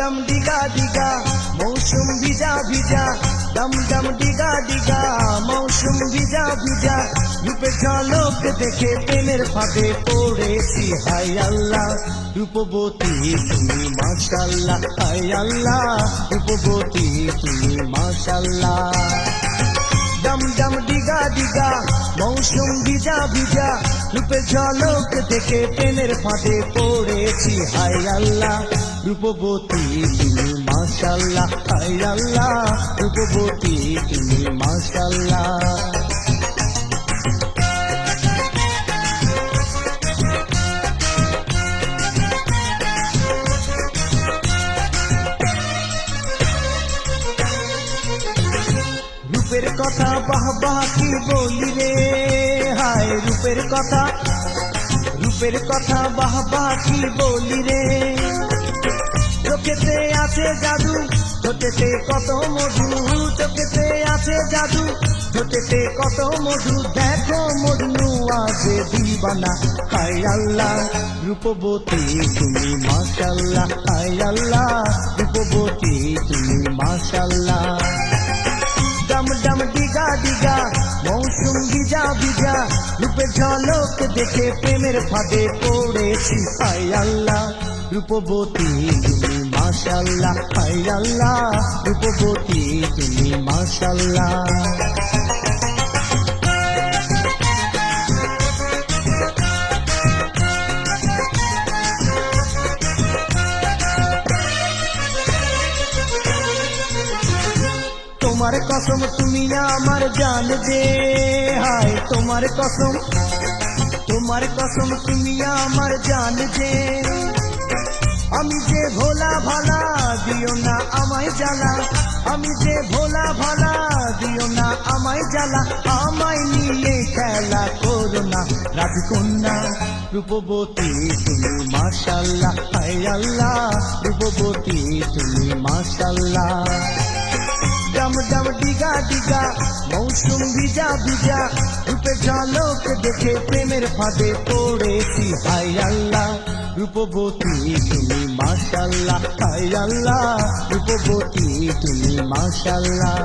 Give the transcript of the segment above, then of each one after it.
ডম ডিগা ডিগা মৌসুম ভিজা ভিজা, ডম ডম ডিগা ডিগা মৌসুম ভিজা ভিজা, রূপের ঝলক দেখে প্রেমের ফাঁদে পড়েছি। হায় আল্লাহ রূপবতী তুমি মাশাআল্লাহ, হায় আল্লাহ রূপবতী তুমি মাশাআল্লাহ। ডম ডম ডিগা ডিগা মৌসুম ভিজা ভিজা, রূপের ঝলক দেখে প্রেমের ফাঁদে পড়েছি। হায় আল্লাহ রূপবতী তুমি মাশাআল্লাহ, হায় আল্লাহ রূপবতী তুমি মাশাআল্লাহ। রূপের কথা বাহ বাহ কি বলি রে, হায় রূপের কথা, রূপের কথা বাহ বাহ কি বলি রে। চোখেতে আছে জাদু, ঠোঁটেতে কত মধু, চোখেতে আছে জাদু, ঠোঁটেতে কত মধু, দেখো মজনু আজ দিবানা। হায় আল্লাহ রূপবতী তুমি মাশাআল্লাহ, হায় আল্লাহ রূপবতী তুমি মাশাআল্লাহ। ডম ডম ডিগা ডিগা মৌসুম ভিজা ভিজা, রূপের ঝলক দেখে প্রেমের ফাঁদে পড়েছি। হায় আল্লাহ রূপবতী তুমি মাশাআল্লাহ, হায় আল্লাহ রূপবতী তুমি মাশাআল্লাহ। তোমার কসম তুমি আমার জান যে, হায় তোমার কসম, তোমার কসম তুমি আমার জান যে। আমি যে ভোলা ভালা দিও না আমায় জ্বালা, আমি যে ভোলা ভালা দিও না আমায় জ্বালা, আমায় নিয়ে খেলা করো না রাজকন্যা। রূপবতী তুমি মাশাআল্লাহ, হায় আল্লাহ রূপবতী তুমি মাশাআল্লাহ। ডম ডম ডিগা ডিগা মৌসুম ভিজা ভিজা, রূপের ঝলক দেখে প্রেমের ফাঁদে পড়েছি। হায় আল্লাহ রূপবতী তুমি মাশাআল্লাহ, হায় আল্লাহ রূপবতী তুমি মাশাআল্লাহ।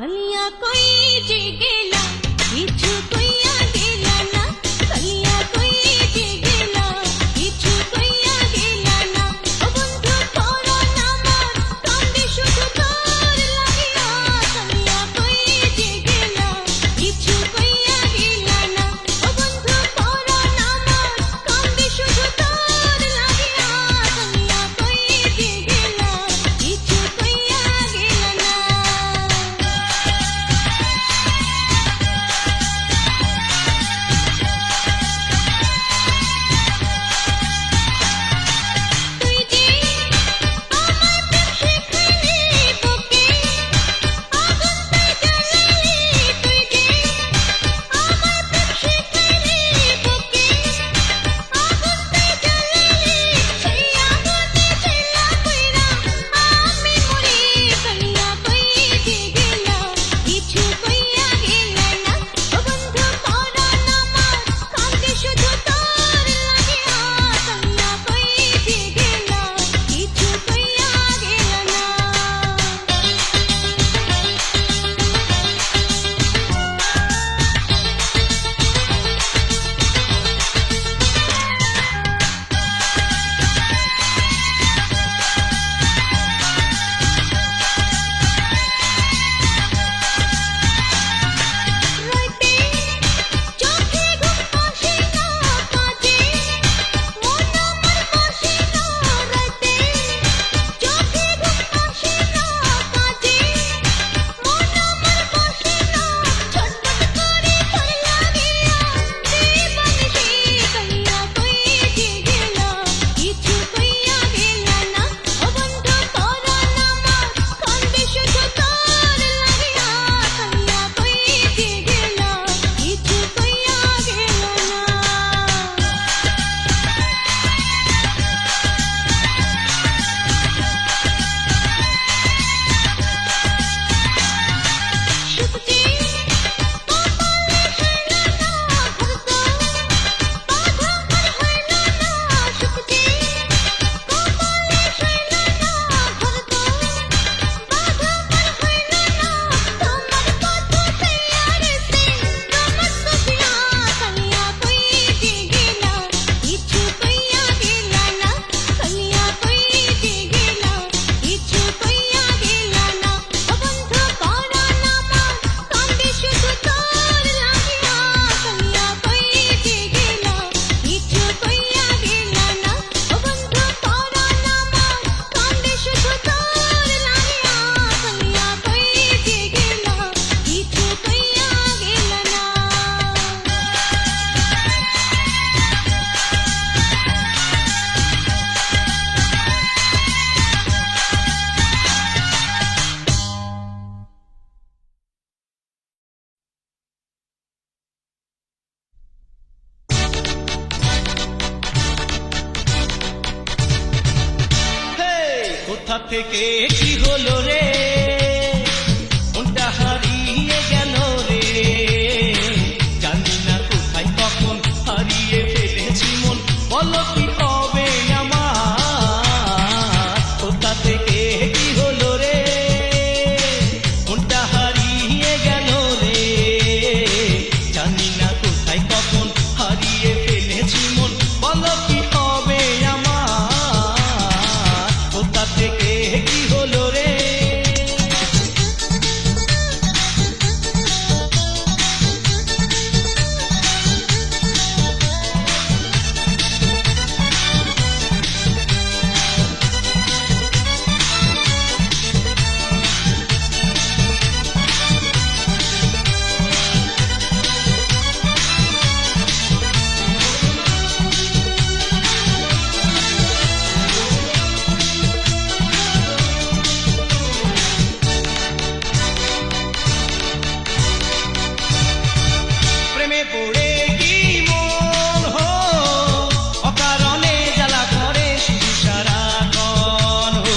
कलिया कोई जे गेला किछु कोइया गेला ना, कलिया कोई जे गेला किछु कोइया गेला ना। ओ बंधु तोरो नामार कांदे शुधु तोर लागिया, कलिया कोई जे गेला किछु कोइया गेला ना। ओ बंधु तोरो नामार कांदे शुधु तोर लागिया, कलिया कोई जे गेला किछु कोइया गेला ना। থেকে কি হলো রে, মনটা হারিয়ে গেল রে, জানি না কোথায় কখন হারিয়ে ফেলেছি মন, বলো কি হবে আমার, কোথা থেকে কি হলো রে, মনটা হারিয়ে গেল রে, জানি না কোথায় কখন হারিয়ে ফেলেছি মন, বলো কি হবে আমার, কোথা থেকে কি হলো রে। প্রেমে পড়ে কি মন হো, অকারণে জ্বালা করে শুধু সারাক্ষণ হো,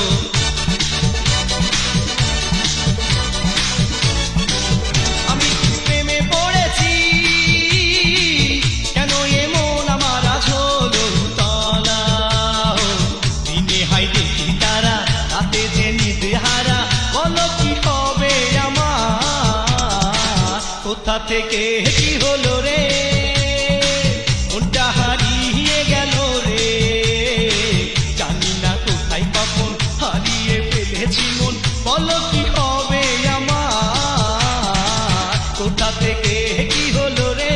আমি প্রেমে পড়েছি, কেন এমন আমার আজ হলো তলা হো, দিনে হয় দেখি তারা, রাতে যে নিতে হারা, বলো কি হবে আমার, কোথা থেকে কি হলো রে, মনটা হারিয়ে গেল রে, জানি না কোথায় কখন হারিয়ে ফেলেছি মন, বলো কি হবে আমার, কোথা থেকে কি হলো রে।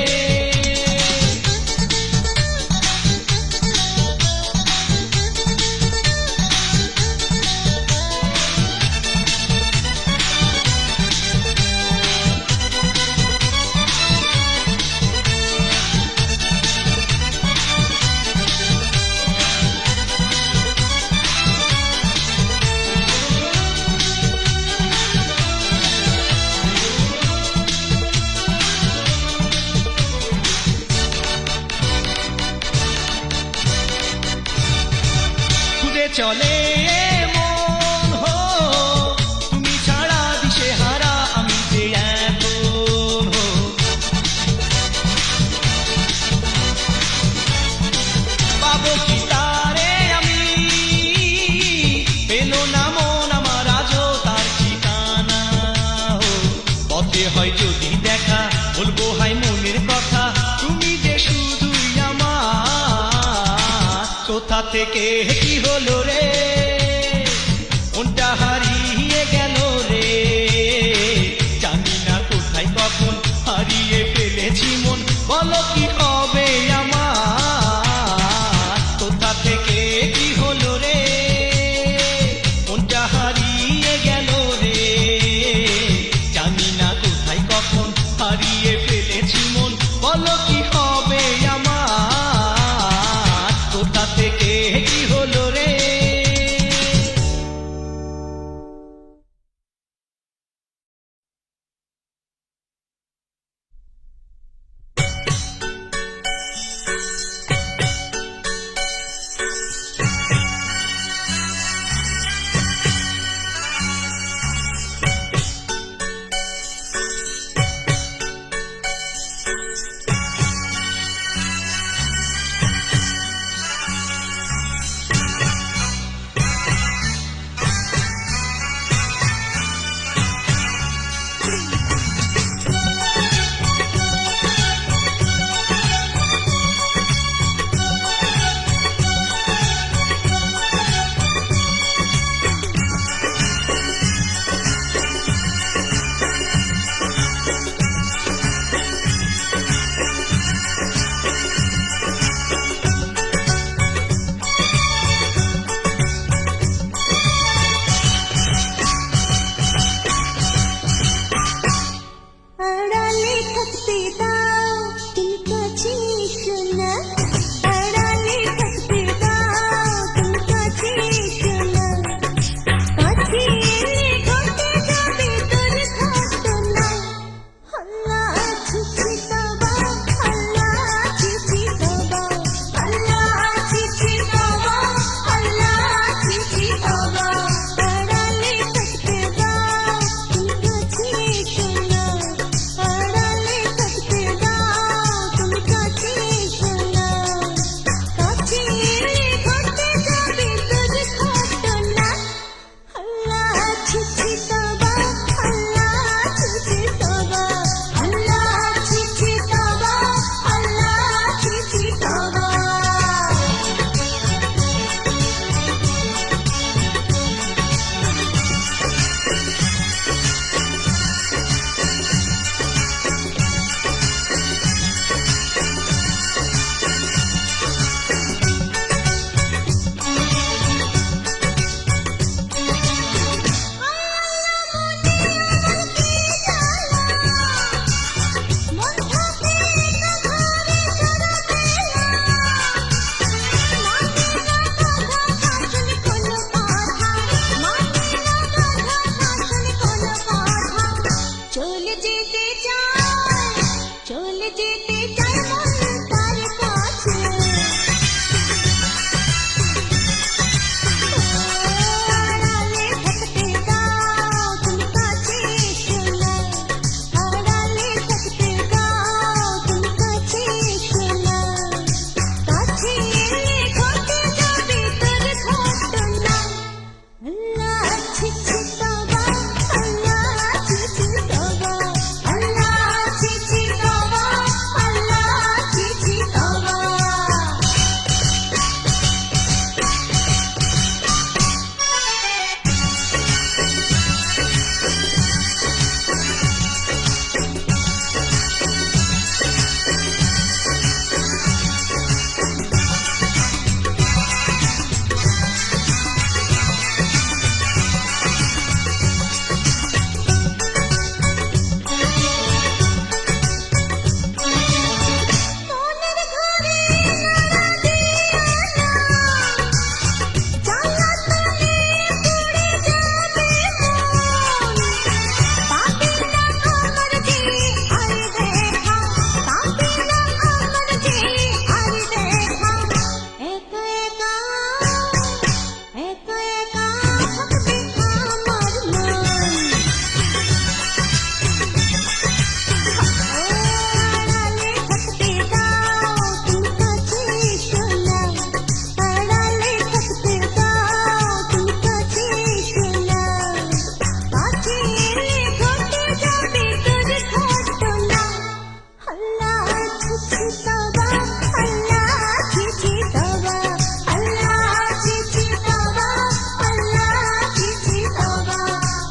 খুঁজে চলে মন হো, তুমি ছাড়া দিশে হারা আমি যে এখন হো, পাবো কি তারে আমি, পেলো না মন আমার আজও তার ঠিকানা হো, পথে হয় যদি দেখা, বলবো হয় মনের কথা, তুমি যে শুধুই আমার, কোথা থেকে কি হলো রে, মনটা হারিয়ে গেল রে, জানি না কোথায় কখন হারিয়ে ফেলেছি মন, বলো কি হবে আমার, কোথা থেকে কি হলো রে, মনটা হারিয়ে গেল রে, জানি না কোথায় কখন হারিয়ে ফেলেছি মন, বলো কি হবে আমার, কোথা থেকে কি হলো রে। ছি ছি তওবা আল্লাহ ছি ছি তওবা আল্লাহ ছি ছি তওবা আল্লাহ ছি ছি তওবা চলে যেতে চায় চলে যেতে চায় মন তার কাছে আড়ালে থাকতে দাও তুমি কাছে এসো না আড়ালে থাকতে দাও তুমি কাছে এসো না কাছে এলে ঘটে যাবে তোর ঘটনা আল্লাহ ছি ছি তওবা আল্লাহ ছি ছি তওবা আল্লাহ ছি ছি তওবা আল্লাহ ছি ছি তওবা মনের ঘরে নাড়া দিও না জানলা তলে পড়ে যাবে মন পাবে না আমার যে আর দেখা পাবে না আমার যে আর দেখা একা একা একা একা থাকবে আমার মন আড়ালে থাকতে দাও তুমি কাছে এসো না আড়ালে থাকতে দাও তুমি কাছে এসো না কাছে এলে ঘটে যাবে তোর ঘটনা আল্লাহ ছি ছি তওবা আল্লাহ ছি ছি তওবা আল্লাহ ছি ছি তওবা আল্লাহ ছি ছি তওবা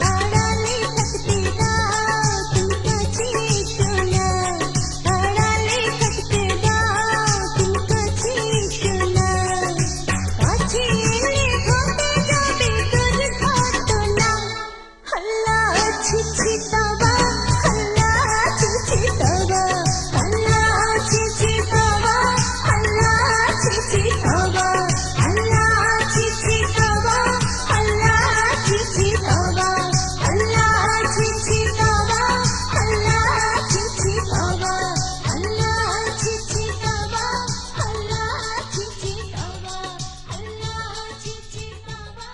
আড়ালে থাকতে দাও তুমি কাছে এসো না আড়ালে থাকতে দাও তুমি কাছে এসো না কাছে এলে ঘটে যাবে তোর ঘটনা আল্লাহ ছি ছি তওবা আল্লাহ ছি ছি তওবা আল্লাহ ছি ছি তওবা আল্লাহ ছি ছি তওবা আল্লাহ ছি ছি তওবা আল্লাহ ছি ছি তওবা আল্লাহ ছি ছি তওবা আল্লাহ ছি ছি তওবা আল্লাহ ছি ছি তওবা আল্লাহ ছি ছি তওবা আল্লাহ ছি ছি তওবা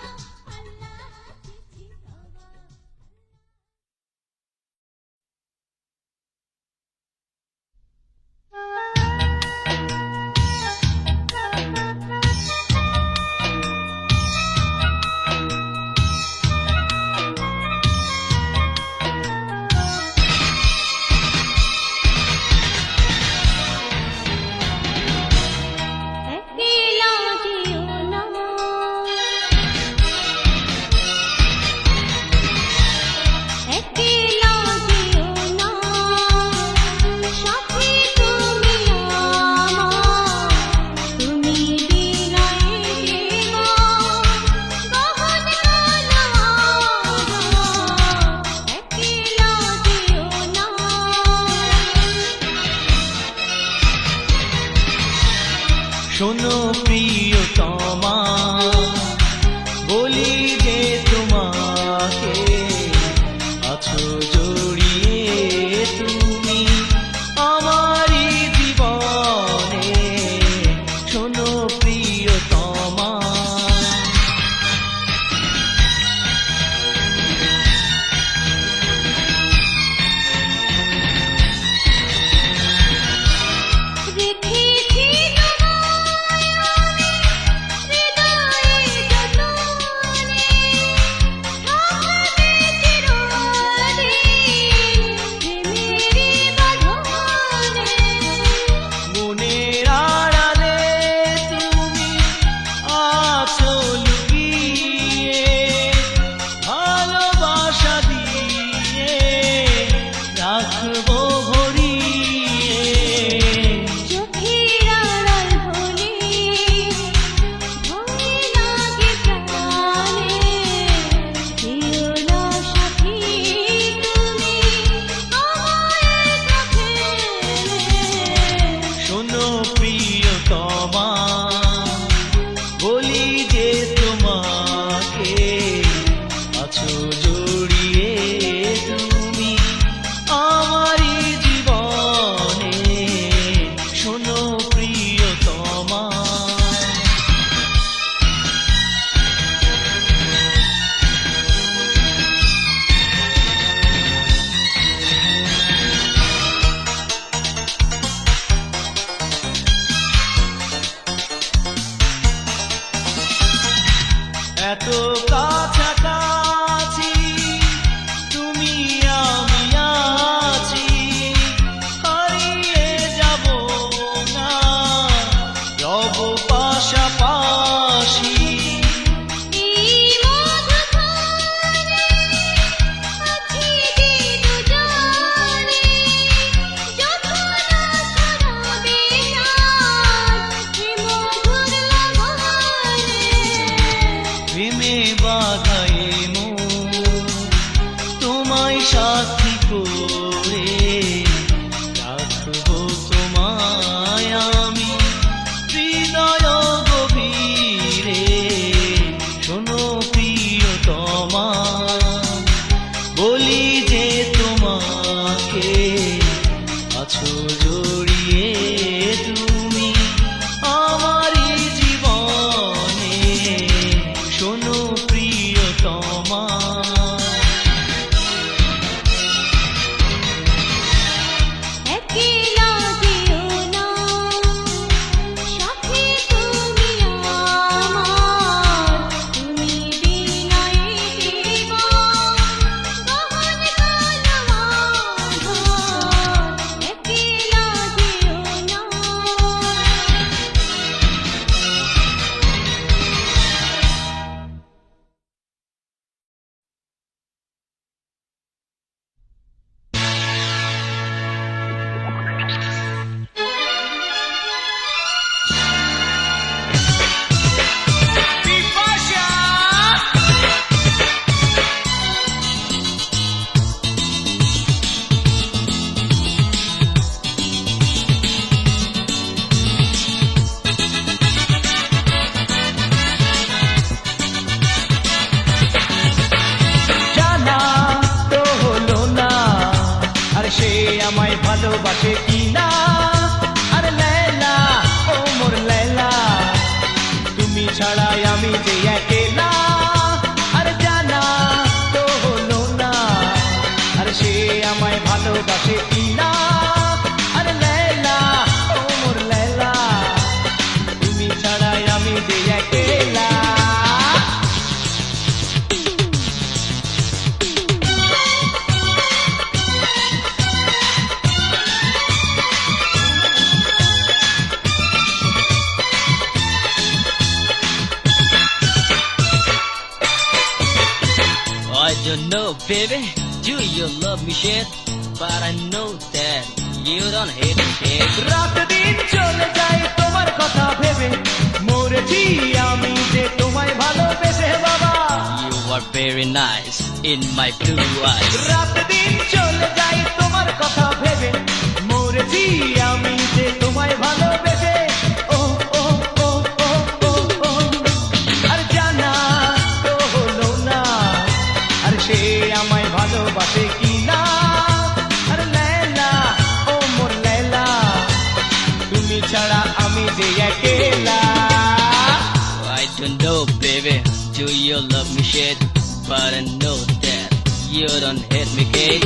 একলা যেও না একলা যেও না সাথী তুমি আমার তুমি বিনায় দেওয়া গহন কানা একলা যেও না শোনো প্রিয়তমা বলি যে তোমাকে আছো জড়িয়ে তুমি আমারই জীবনে শোনো প্রিয়তমা রেখেছি তোমায় আছো জড়িয়ে তুমি আমারই জীবনে, শোনো প্রিয়তমা। এত কাছাকাছি তুমি আমি আছি, হারিয়ে যাব না, রব পাশাপাশি। এই মধুখানে আছি যে দুজনে, যখন ছড়াবে রাত এ মধুর লগনে। প্রেমে বাধাই তোমায় সাথী করে, রাখবো তোমায় আমি হৃদয় গভীরে, শোনো প্রিয়তমা। বলি যে তোমাকে আছো জড়িয়ে তুমি আমারই জীবনে, শোনো প্রিয়তমা। একলা যেও না, সাথে তুমি আমার, তুমি বিনয়ে জীবন গহন কালমাঘর। একলা যেও না। জানা তো হলো না আর সে আমায় ভালোবাসে কিনা, আর লেলা ও মোর লেলা, তুমি ছাড়াই আমি যে একেলা। আর জানা তো হলো না আর সে আমায় ভালোবাসে কিনা, আর লেলা ও মোর লেলা, তুমি ছাড়াই আমি যে একেলা। I don't know, baby, do you love me shit? But I know that you don't hate me shit. রাত দিন চলে যায় তোমার কথা ভেবে, মরেছি আমি যে তোমায় ভালোবেসে বাবা। You are very nice in my blue eyes. রাত দিন চলে যায় তোমার কথা ভেবে, মরেছি আমি যে তোমায় ভালোবেসে। ও ও ও ও ও ও, আর জানা তো হলো না আর সে আমায় ভালোবাসে কিনা, আর লেলা ও মোর লেলা, তুমি ছাড়া আমি যে একেলা। I don't know, baby, do you love me shit? But I know that you don't hate me, kid.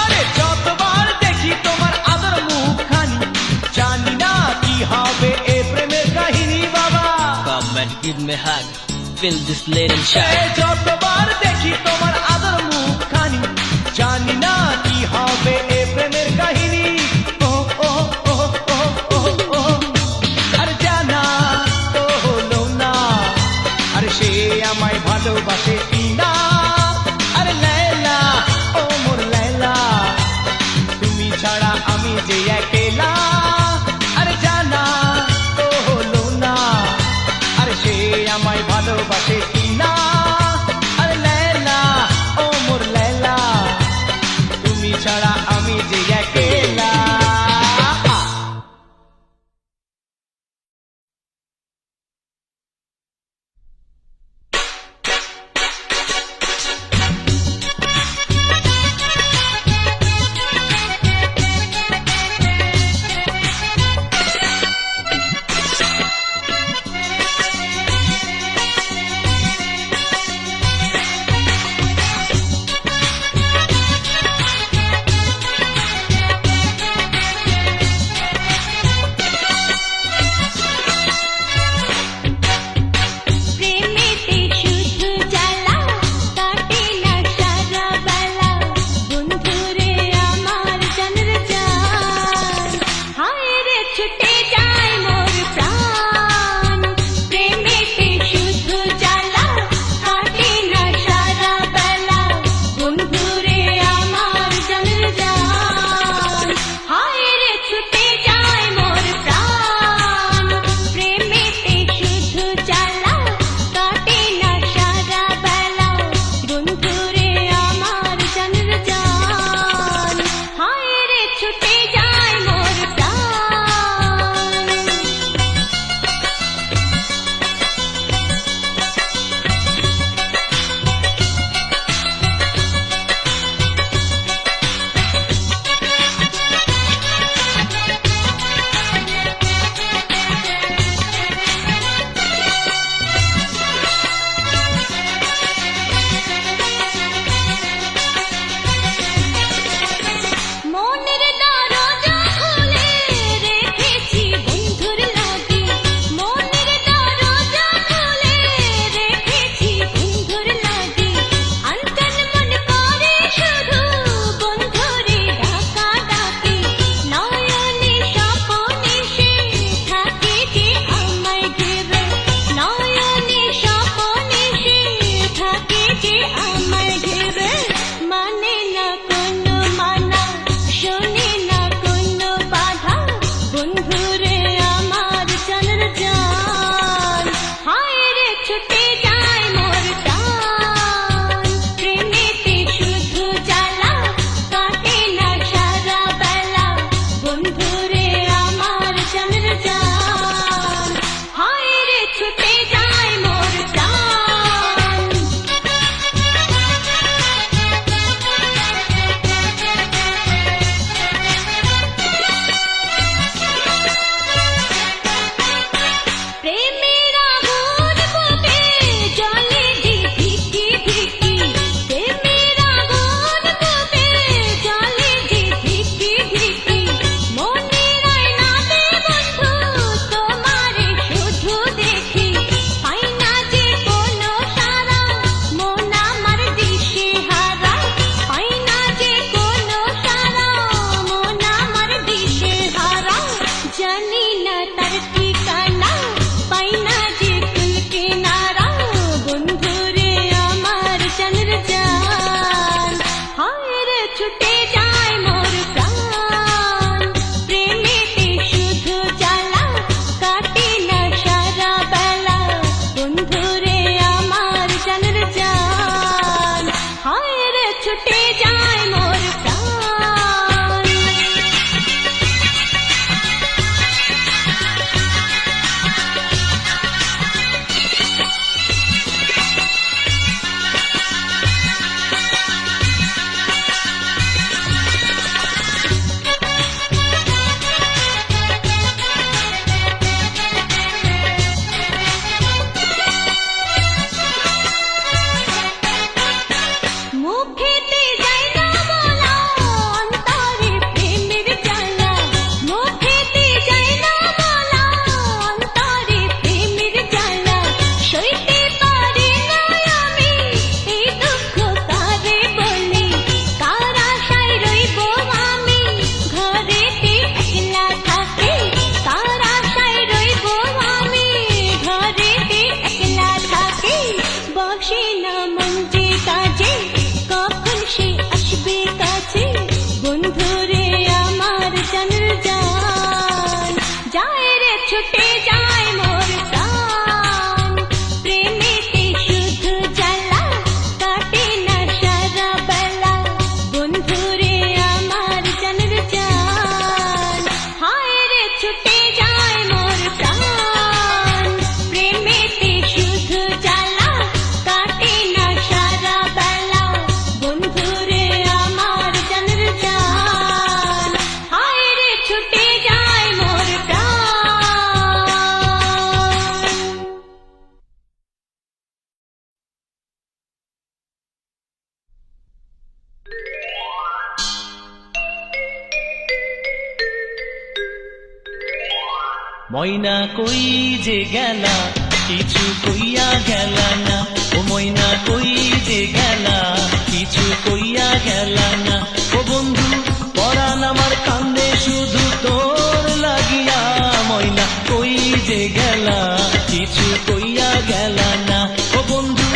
আরে যতবার দেখি তোমার আদর মুখখানি, জানি না কি হবে এ প্রেমের কাহিনী বাবা। Come and give me a hug, feel this little A shine. যতবার দেখি তোমার আদর মুখখানি, জানি না কি হবে এ প্রেমের কাহিনী। ও ও ও ও ও ও, আর জানা তো হলো না আর সে আমায় ভালোবাসে কিনা, আর লেলা ও মোর লেলা, তুমি ছাড়া আমি যে একেলা। আর জানা তো হলো না আর সে আমায় ভালোবাসে কিনা, ছুটে যায় মোর প্রাণ। মুখেতে যায় না বলা অন্তরে প্রেমের জ্বালা, মুখেতে যায় না বলা অন্তরে প্রেমের জ্বালা, সইতে পারি না আমি এই দুঃখ কারে বলি, কার আশায় রইব আমি ঘরেতে একলা থাকি, কার আশায় রইব আমি ঘরেতে একলা থাকি, বসে না মন যে কাজে কখন সে আসবে কাছে, বন্ধুরে আমার জানের জান, যায় রে ছুটে যায় মোর প্রাণ, প্রেমেতে শুধু জ্বালা কাটে না সারা বেলা, বন্ধুরে আমার জানের জান, হায় রে ছুটে যায় মোর প্রাণ, প্রেমেতে শুধু জ্বালা কাটে না সারা বেলা, বন্ধুরে আমার জানের জান, হায় রে ছুটে যায় মোর প্রাণ। ময়না কই যে গেলা কিছু কইয়া গেলা না, ও ময়না কই যে গেলা কিছু কইয়া গেলা না, ও বন্ধু পরাণ আমার কান্দে শুধু তোর লাগিয়া, ময়না কই যে গেলা কিছু কইয়া গেলা না, ও বন্ধু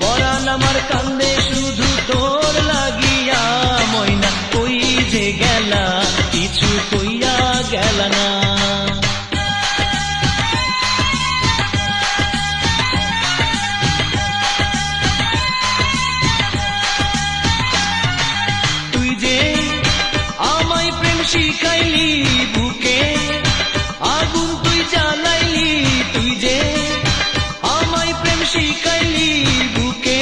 পরাণ আমার কান্দে শুধু তোর লাগিয়া, ময়না কই যে গেলা কিছু কইয়া গেলা না। শিখাইলি বুকে আগুন তুই জ্বালাইলি, তুই যে আমায় প্রেম শিখাইলি বুকে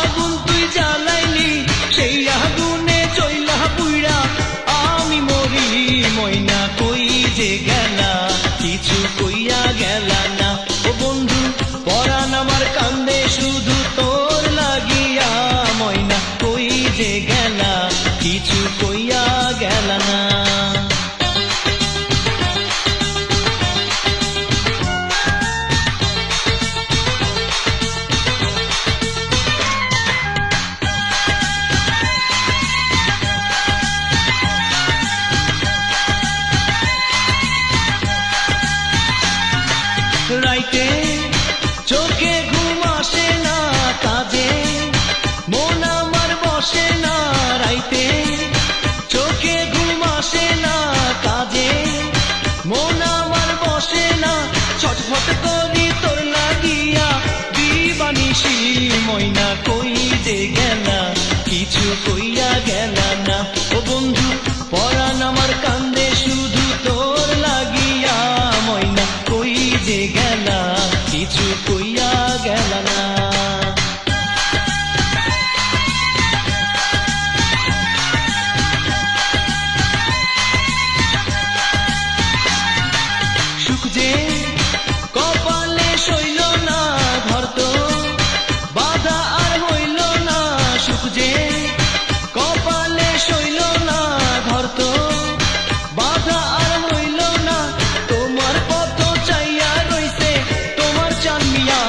আগুন তুই জ্বালাইলি, সেই আগুনে চইলা পুইরা আমি মরি, ময়না কই যে গেলা কিছু কইয়া গেলা না, ও বন্ধু পরাণ আমার কান্দে শুধু তোর লাগিয়া, ময়না কই যে গেলা কিছু কইয়া গেলা না। রাইতে চোখে ঘুম আসে না, কাজে মন আমার বসে না, রাইতে চোখে ঘুম আসে না, কাজে মন আমার বসে না, ছটফট করি তোর লাগিয়া দিবানিশি, ময়না কই যে গেলা কিছু কইয়া গেলা না, ও বন্ধু পরাণ আমার কান্দে শুধু তোর লাগিয়া, ময়না কই যে গেলা কিছু কইয়া গেলা না। সুখ যে কপালে সইল না, ঘর তো বাধা আর হইল না, সুখ যে কপালে সইল না, ঘর তো বাধা আর হইল না, তোমার পথ চাইয়া রইছে তোমার চানমিয়া,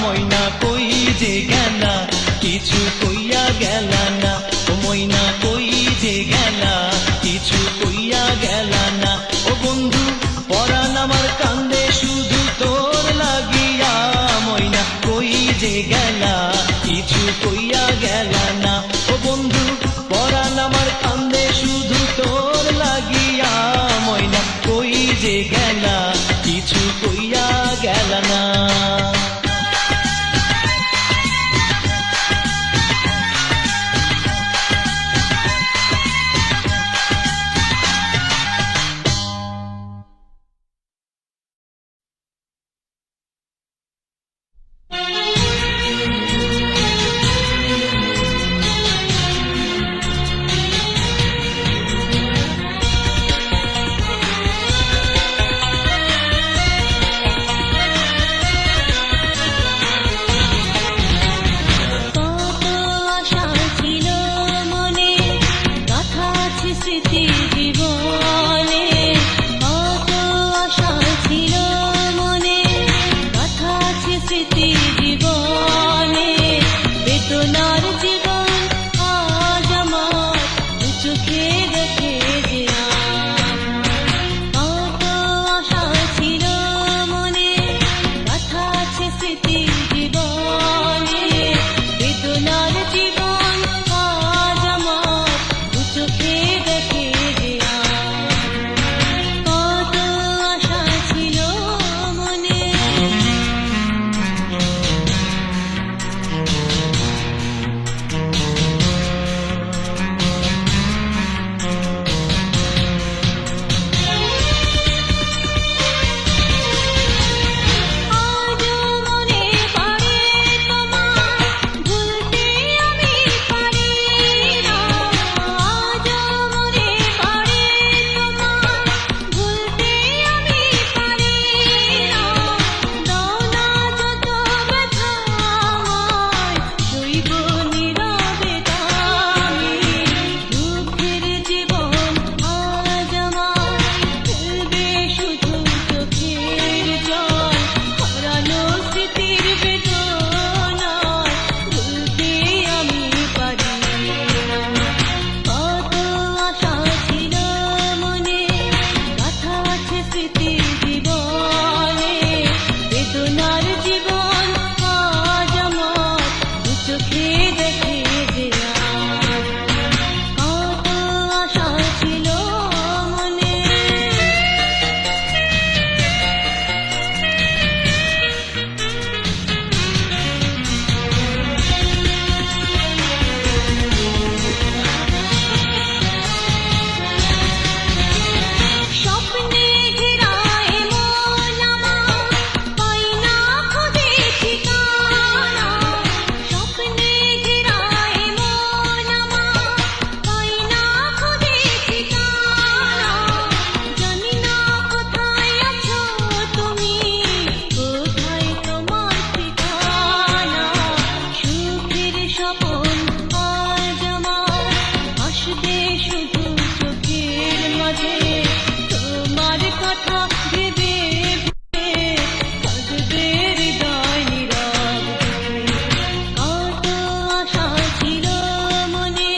ময়না কই যে গেলা কিছু কইয়া গেলা না, ও ময়না কই যে গেলা কিছু কইয়া গেলা না, ও বন্ধু পরাণ আমার কান্দে শুধু তোর লাগিয়া, ময়না কই যে গেলা কিছু কইয়া গেলা না, ও বন্ধু পরাণ আমার কান্দে শুধু তোর লাগিয়া, ময়না কই যে গেলা কিছু কইয়া গেলা না। জীবন আজ আমার দু চোখে দেখে যে কত আশা ছিল মনে, কথা আছে স্মৃতি জীবনে, বেদনার জীবন আজ আমার দু চোখে দেখে যে কত আশা ছিল মনে। আজও মনে পড়ে তোমার, ভুলতে আমি পারি না। আজও মনে পড়ে তোমার, ভুলতে আমি পারি না। দাও না যত ব্যথা আমায়, সইব নীরবে আমি। দুঃখের জীবন আজ আমার, ফেলবে শুধু চোখের জল। হারানো স্মৃতির বেদনায় ভুলতে আমি পারি না। কত আশা ছিল মনে, কথা আছে স্মৃতি জীবনে, বেদনার জীবন আজ আমার দু চোখে দেখে যে কত আশা ছিল মনে। স্বপ্নে ঘেরা এমন আমার, পাই না খুঁজে ঠিকানা। স্বপ্নে ঘেরা এমন আমার, পাই না খুঁজে ঠিকানা। জানি না কোথায় আছো তুমি, কোথায় তোমার ঠিকানা। সুখের স্বপন আজ আমার, আসবে শুধু চোখের মাঝে। তোমার কথা ভেবে ভেবে কাঁদবে হৃদয় নীরবে। কত আশা ছিল মনে,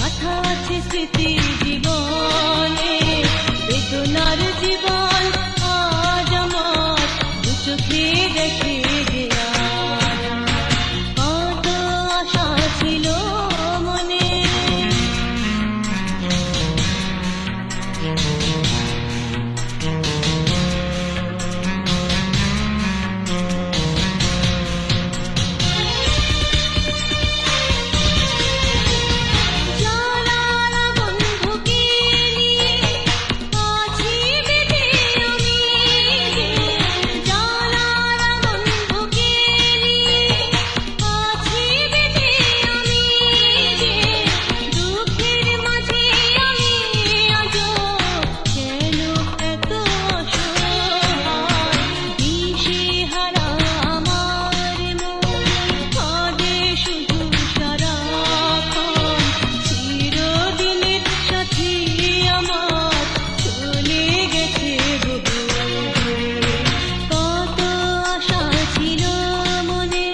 কথা আছে স্মৃতি জীবনে, বেদনার জীবন আজ আমার দু চোখে দেখে যে কত আশা ছিল মনে। জানালা বন্ধুকে নিয়ে আছি বেঁধে আমি যে। জানালা বন্ধুকে নিয়ে আছি বেঁধে আমি যে। দুঃখের মাঝে আমি আজও কেন এত অসহায়। দিশেহারা আমার মন কাঁদে শুধু সারাক্ষণ। চিরদিনের সাথী আমার চলে গেছে বহু দূরে। কত আশা ছিল মনে,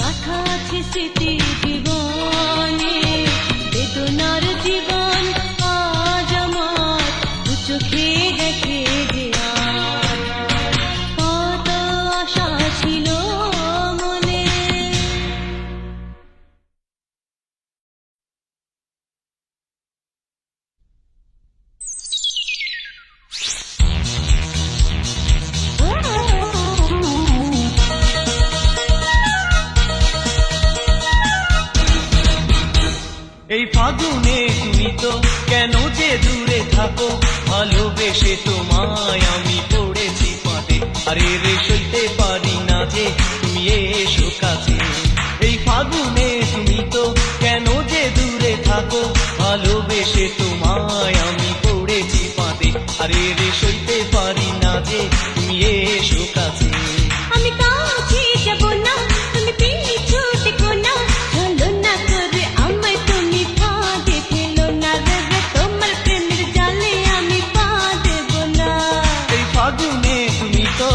কথা আছে স্মৃতি জীবনে, বেদনার জীবন আজ আমার দু চোখে দেখে যে কত আশা ছিল মনে। এই ফাগুনে তুমি তো কেন যে দূরে থাকো, ভালোবেসে তোমায় আমি পড়েছি পাতে। আরে রে সইতে পারি না যে তুমি এসো কাছে। এই ফাগুনে তুমি তো কেন যে দূরে থাকো, ভালোবেসে তোমায় আমি পড়েছি পাতে। আরে রে সইতে পারি না যে তুমি এসো কাছে। আমি কাছে যাব না, তুমি পিছু দেখো না। চলো না করে আমায় তুমি ফাঁদে ফেলো না রে। তোমার প্রেমের জালে আমি পা দেব না। এই ফাগুনে তুমি তো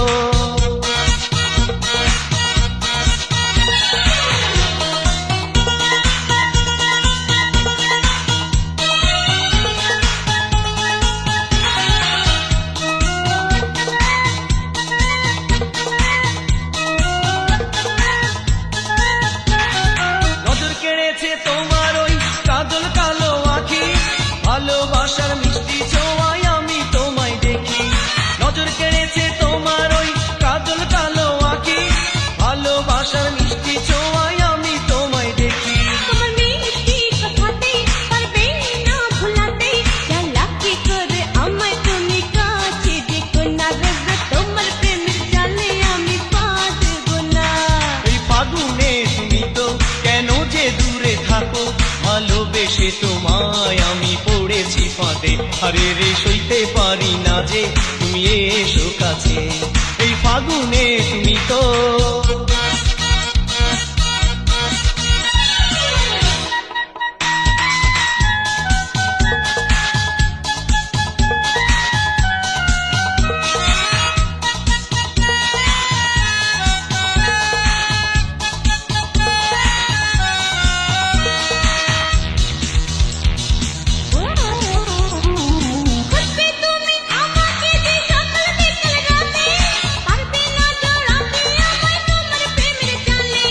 থাকো ভালোবেসে তোমায় আমি পড়েছি ফাঁদে আরে রে সইতে পারি না যে তুমি এসো কাছে এই ফাগুনে তুমি তো খুঁজবে তুমি আমাকে যে সকাল বিকাল রাতে পারবে না জড়াতে আমায় তোমার প্রেমের জালে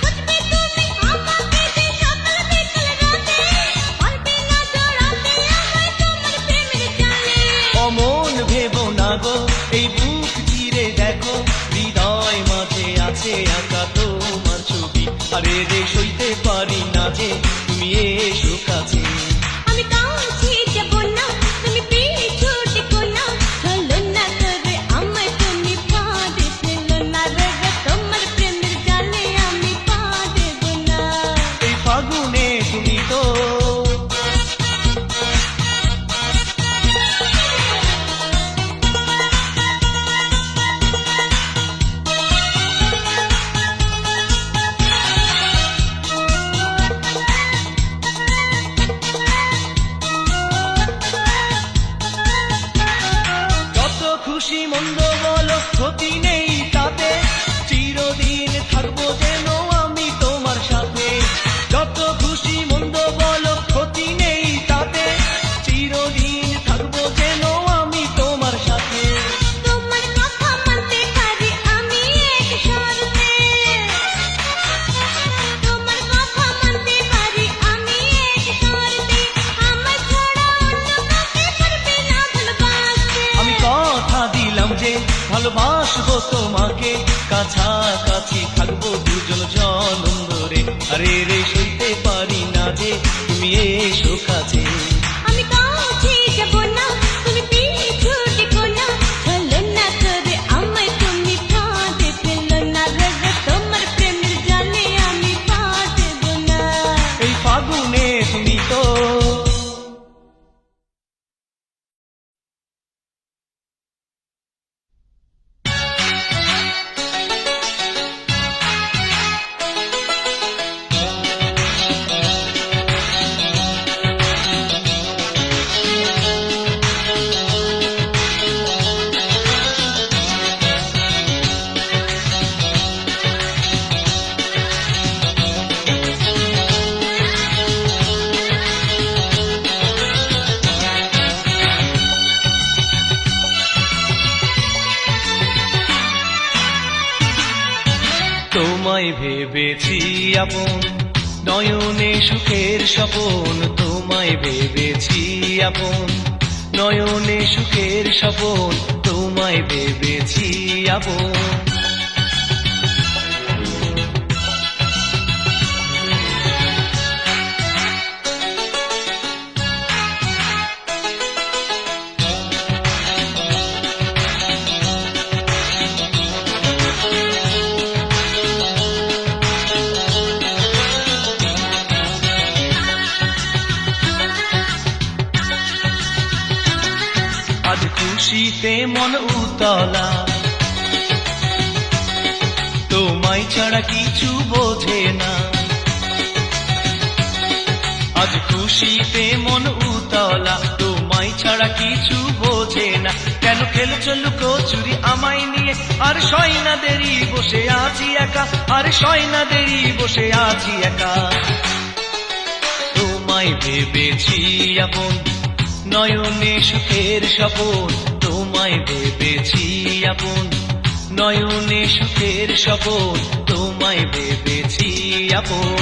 খুঁজবে তুমি আমাকে যে সকাল বিকাল রাতে পারবে না জড়াতে আমায় তোমার প্রেমের জালে অমন ভেবো না গো এই বুক চিরে দেখো হৃদয় মাঝে আছে আঁকা তোমার ছবি আরে রে সইতে পারি না যে তুমি এসো কাছে আমি কাছে যাব না তুমি পিছু টেকো না চলো না করে আমায় তুমি ফাঁদে ফেলো না রে তোমার প্রেমের জালে আমি পা দেব না এই ফাগুনে তুমি তো যত খুশি মন্দ বলো ক্ষতি নেই তাতে চিরদিন থাকবো যেন আমি তোমার সাথে যত খুশি মন্দ বলো ক্ষতি নেই তাতে চিরদিন থাকবো যেন আমি তোমার সাথে তোমার কথা মানতে পারি আমি এক শর্তে তোমার কথা মানতে পারি আমি এক শর্তে আমার ছাড়া অন্য কাউকে পারবে না ভালোবাসতে আমি কথা দিলাম যে ভালোবাসবো তোমাকে কাছাকাছি থাকবো দুজন জনম ধরে আরে রে সইতে পারি না যে তুমি এসো কাছে আমি কাছে যাব না তুমি পিছু টেকো না চলো না করে আমায় তুমি ফাঁদে ফেলো না রে তোমার প্রেমের জালে আমি পা দেব না এই ফাগুনে তুমি তো তোমায় ভেবেছি আপন নয়নে সুখের স্বপন তোমায় ভেবেছি আপন নয়নে সুখের স্বপন তোমায় ভেবেছি আপন আজ খুশিতে মন উতলা তোমায় ছাড়া কিছু বোঝে না আজ খুশিতে মন উতলা তোমায় ছাড়া কিছু বোঝে না কেন খেলছো লুকোচুরি আমায় নিয়ে আর সয়না দেরি বসে আছি একা আর সয়না দেরি বসে আছি একা তোমায় ভেবেছি আপন নয়নে সুখের স্বপন তোমায় ভেবেছি আপন নয়নে সুখের স্বপন তোমায় ভেবেছি আপন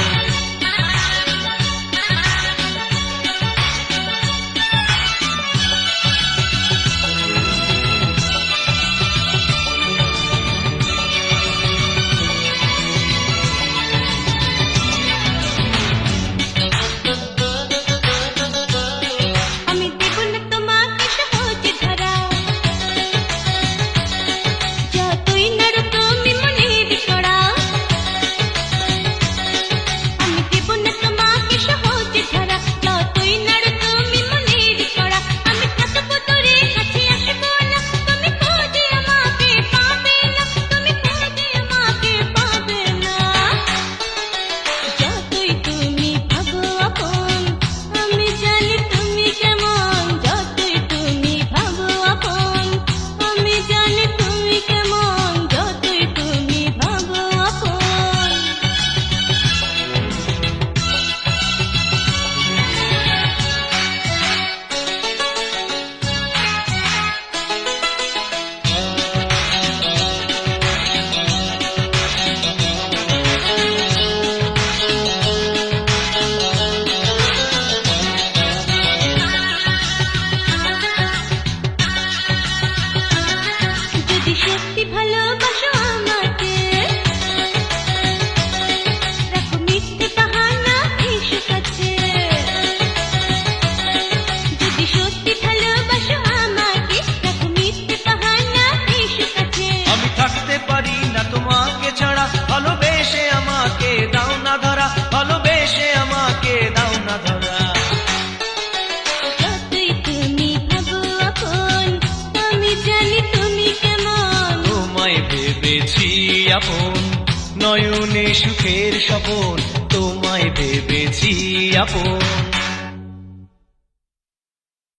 ভেবেছি আপন, নয়নে সুখের স্বপন, তোমায় ভেবেছি আপন।